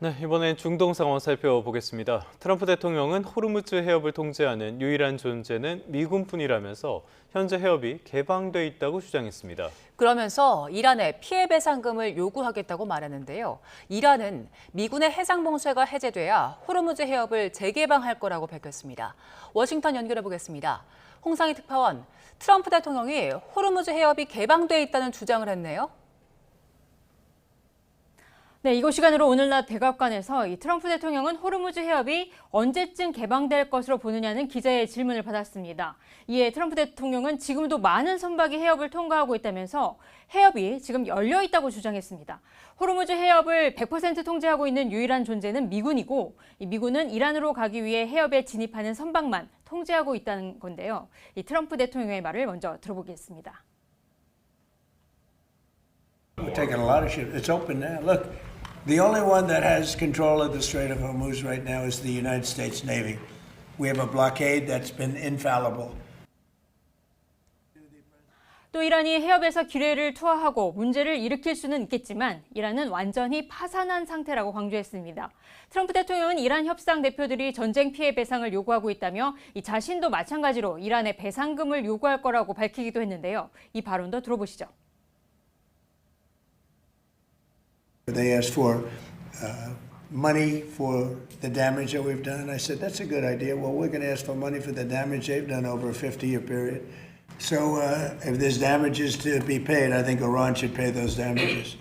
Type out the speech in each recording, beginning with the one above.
네, 이번엔 중동 상황 살펴보겠습니다. 트럼프 대통령은 호르무즈 해협을 통제하는 유일한 존재는 미군뿐이라면서 현재 해협이 개방돼 있다고 주장했습니다. 그러면서 이란에 피해 배상금을 요구하겠다고 말했는데요. 이란은 미군의 해상 봉쇄가 해제돼야 호르무즈 해협을 재개방할 거라고 밝혔습니다. 워싱턴 연결해 보겠습니다. 홍상희 특파원, 트럼프 대통령이 호르무즈 해협이 개방돼 있다는 주장을 했네요. 네, 이곳 시간으로 오늘 낮 백악관에서 이 트럼프 대통령은 호르무즈 해협이 언제쯤 개방될 것으로 보느냐는 기자의 질문을 받았습니다. 이에 트럼프 대통령은 지금도 많은 선박이 해협을 통과하고 있다면서 해협이 지금 열려 있다고 주장했습니다. 호르무즈 해협을 100% 통제하고 있는 유일한 존재는 미군이고, 이 미군은 이란으로 가기 위해 해협에 진입하는 선박만 통제하고 있다는 건데요. 이 트럼프 대통령의 말을 먼저 들어보겠습니다. We're taking a lot of ships. It's open now. Look, the only one that has control of the Strait of Hormuz right now is the United States Navy. We have a blockade that's been infallible. 또 이란이 해협에서 기뢰를 투하하고 문제를 일으킬 수는 있겠지만 이란은 완전히 파산한 상태라고 강조했습니다. 트럼프 대통령은 이란 협상 대표들이 전쟁 피해 배상을 요구하고 있다며 이 자신도 마찬가지로 이란에 배상금을 요구할 거라고 밝히기도 했는데요. 이 발언도 들어보시죠. They asked for money for the damage that we've done. I said, that's a good idea. Well, we're going to ask for money for the damage they've done over a 50-year period. So if there's damages to be paid, I think Iran should pay those damages.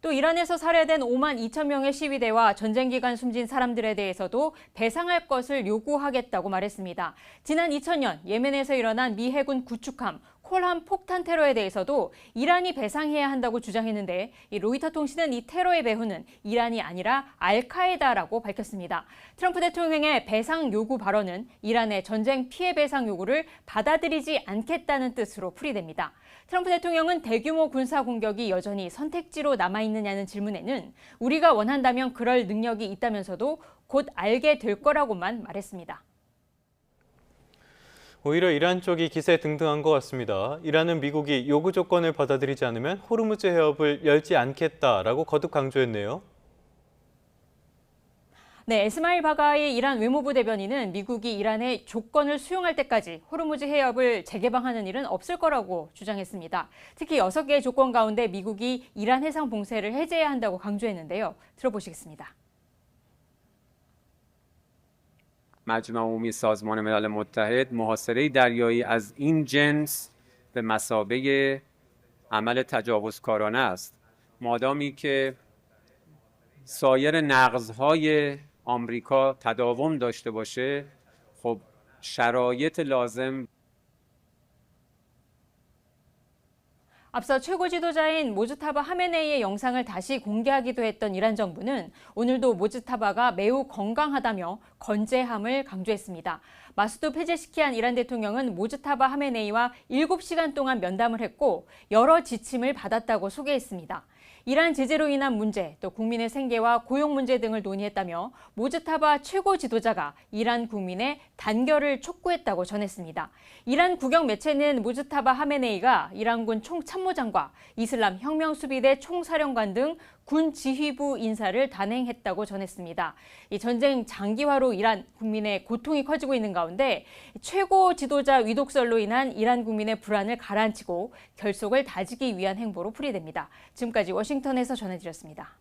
또 이란에서 살해된 5만 2천 명의 시위대와 전쟁 기간 숨진 사람들에 대해서도 배상할 것을 요구하겠다고 말했습니다. 지난 2000년 예멘에서 일어난 미 해군 구축함 콜함 폭탄 테러에 대해서도 이란이 배상해야 한다고 주장했는데 이 로이터 통신은 이 테러의 배후는 이란이 아니라 알카에다라고 밝혔습니다. 트럼프 대통령의 배상 요구 발언은 이란의 전쟁 피해 배상 요구를 받아들이지 않겠다는 뜻으로 풀이됩니다. 트럼프 대통령은 대규모 군사 공격이 여전히 선택지로 남아있느냐는 질문에는 우리가 원한다면 그럴 능력이 있다면서도 곧 알게 될 거라고만 말했습니다. 오히려 이란 쪽이 기세에 등등한 것 같습니다. 이란은 미국이 요구 조건을 받아들이지 않으면 호르무즈 해협을 열지 않겠다라고 거듭 강조했네요. 네, 에스마일 바가이 이란 외무부 대변인은 미국이 이란의 조건을 수용할 때까지 호르무즈 해협을 재개방하는 일은 없을 거라고 주장했습니다. 특히 6개의 조건 가운데 미국이 이란 해상 봉쇄를 해제해야 한다고 강조했는데요. 들어보시겠습니다. مجمع عمومی سازمان ملل متحد محاصره دریایی از این جنس به مثابه عمل تجاوزکارانه است. مادامی که سایر نقض‌های آمریکا تداوم داشته باشه، خب شرایط لازم 앞서 최고 지도자인 모즈타바 하메네이의 영상을 다시 공개하기도 했던 이란 정부는 오늘도 모즈타바가 매우 건강하다며 건재함을 강조했습니다. 마수드 페제시키안 이란 대통령은 모즈타바 하메네이와 7시간 동안 면담을 했고 여러 지침을 받았다고 소개했습니다. 이란 제재로 인한 문제, 또 국민의 생계와 고용 문제 등을 논의했다며 모즈타바 최고 지도자가 이란 국민의 단결을 촉구했다고 전했습니다. 이란 국영 매체는 모즈타바 하메네이가 이란군 총참모장과 이슬람 혁명수비대 총사령관 등 군 지휘부 인사를 단행했다고 전했습니다. 이 전쟁 장기화로 이란 국민의 고통이 커지고 있는 가운데 최고 지도자 위독설로 인한 이란 국민의 불안을 가라앉히고 결속을 다지기 위한 행보로 풀이됩니다. 지금까지 워싱턴에서 전해드렸습니다.